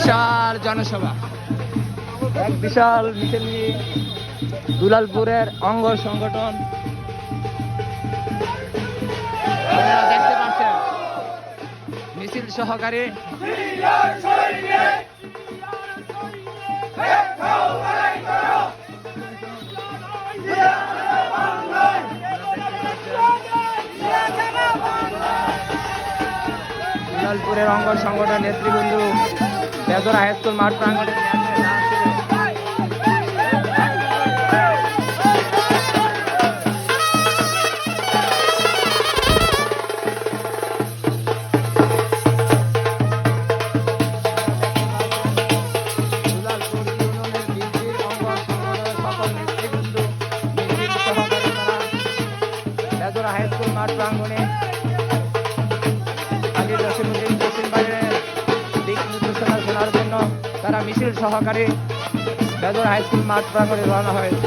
বিশাল জনসভা, এক বিশাল মিছিল নিয়ে দুলালপুরের অঙ্গ সংগঠন আপনারা দেখতে পাচ্ছেন মিছিল সহকারে দুলালপুরের অঙ্গ সংগঠন নেতৃবৃন্দ বেদরা হাই স্কুল মাঠ প্রাঙ্গণে হাই স্কুল মাঠ প্রাঙ্গণে আগে পশ্চিম বাইরের দিক নির্দেশনা শোনার জন্য তারা মিছিল সহকারে বেদর হাই স্কুল মাঠ প্রাঙ্গণে রওনা হয়েছে।